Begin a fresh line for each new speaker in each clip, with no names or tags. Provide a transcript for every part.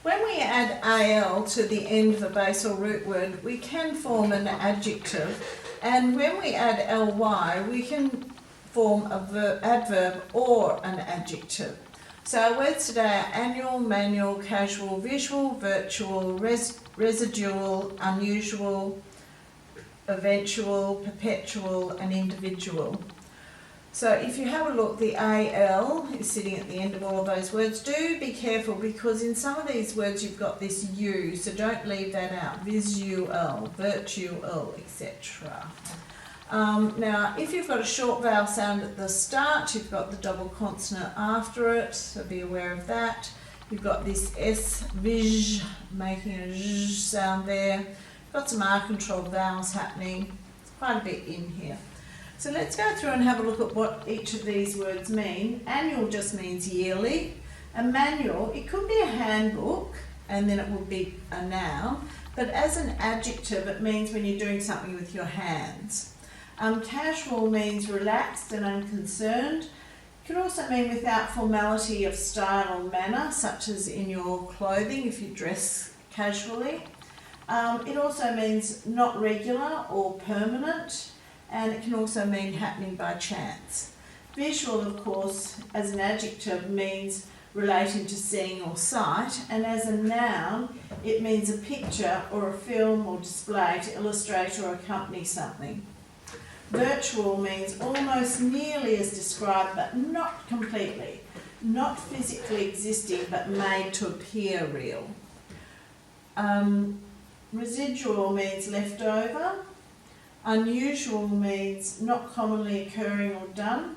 When we add al to the end of a base or root word, we can form an adjective, and when we add ly, we can form a adverb or an adjective. So our words today are annual, manual, casual, visual, virtual, residual, unusual, eventual, perpetual, and individual. So if you have a look, the al is sitting at the end of all of those words. Do be careful, because in some of these words you've got this u, so don't leave that out. Visual, virtual, etc. Now, if you've got a short vowel sound at the start, you've got the double consonant after it, so be aware of that. You've got this s, vij, making a zh sound there. Got some R-controlled vowels happening. It's quite a bit in here. So let's go through and have a look at what each of these words mean. Annual just means yearly. A manual, it could be a handbook, and then it would be a noun. But as an adjective, it means when you're doing something with your hands. Casual means relaxed and unconcerned. It could also mean without formality of style or manner, such as in your clothing if you dress casually. It also means not regular or permanent, and it can also mean happening by chance. Visual, of course, as an adjective means relating to seeing or sight, and as a noun it means a picture or a film or display to illustrate or accompany something. Virtual means almost nearly as described but not completely, not physically existing but made to appear real. Residual means left over. Unusual means not commonly occurring or done.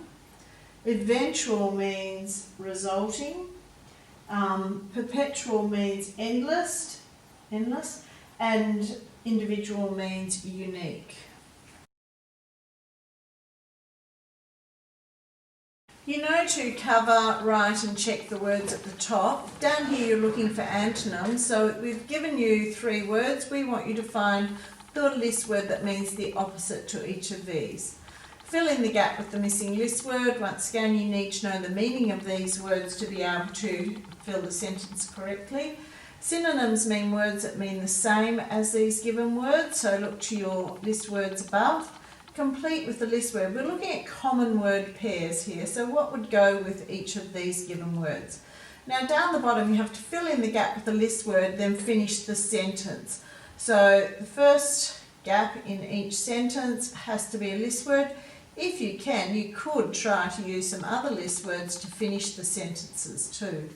Eventual means resulting. Perpetual means endless, and individual means unique. You know to cover, write and check the words at the top. Down here you're looking for antonyms, so we've given you 3 words. We want you to find the list word that means the opposite to each of these. Fill in the gap with the missing list word. Once again, you need to know the meaning of these words to be able to fill the sentence correctly. Synonyms mean words that mean the same as these given words, so look to your list words above. Complete with the list word. We're looking at common word pairs here, so what would go with each of these given words? Now down the bottom you have to fill in the gap with the list word, then finish the sentence. So the first gap in each sentence has to be a list word. If you can, you could try to use some other list words to finish the sentences too.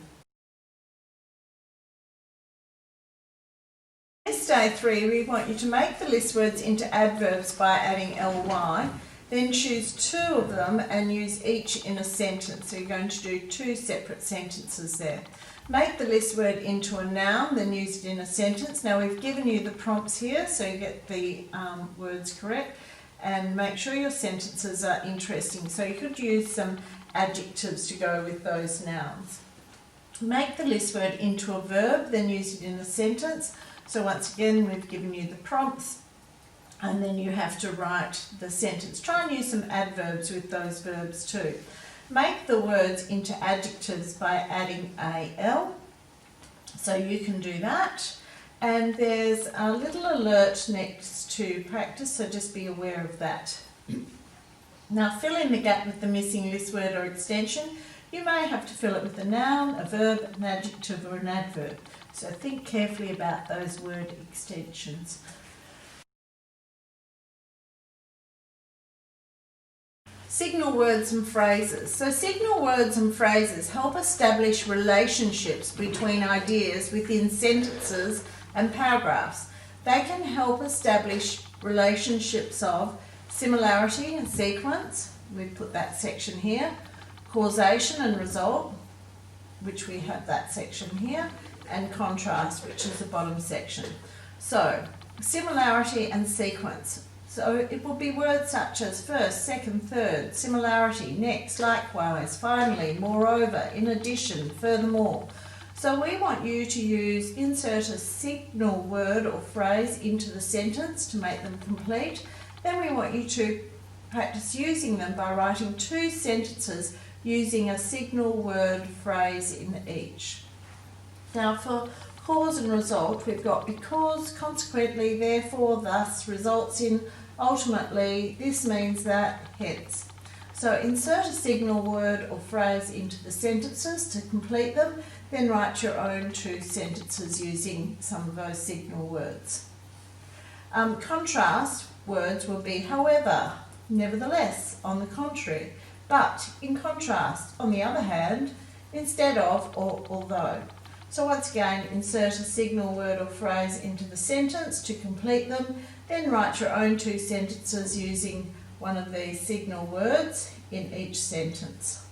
This day 3, we want you to make the list words into adverbs by adding ly, then choose 2 of them and use each in a sentence. So you're going to do 2 separate sentences there. Make the list word into a noun, then use it in a sentence. Now we've given you the prompts here, so you get the words correct, and make sure your sentences are interesting. So you could use some adjectives to go with those nouns. Make the list word into a verb, then use it in a sentence. So once again, we've given you the prompts, and then you have to write the sentence. Try and use some adverbs with those verbs too. Make the words into adjectives by adding al, so you can do that. And there's a little alert next to practice, so just be aware of that. Now fill in the gap with the missing list word or extension. You may have to fill it with a noun, a verb, an adjective or an adverb. So think carefully about those word extensions. Signal words and phrases. So signal words and phrases help establish relationships between ideas within sentences and paragraphs. They can help establish relationships of similarity and sequence, we've put that section here, causation and result, which we have that section here, and contrast, which is the bottom section. So similarity and sequence. So it will be words such as first, second, third, similarity, next, likewise, finally, moreover, in addition, furthermore. So we want you to insert a signal word or phrase into the sentence to make them complete. Then we want you to practice using them by writing 2 sentences using a signal word phrase in each. Now for cause and result, we've got because, consequently, therefore, thus, results in, ultimately, this means that, hence. So insert a signal word or phrase into the sentences to complete them, then write your own 2 sentences using some of those signal words. Contrast words will be however, nevertheless, on the contrary, but, in contrast, on the other hand, instead of, or although. So once again, insert a signal word or phrase into the sentence to complete them, then write your own 2 sentences using one of these signal words in each sentence.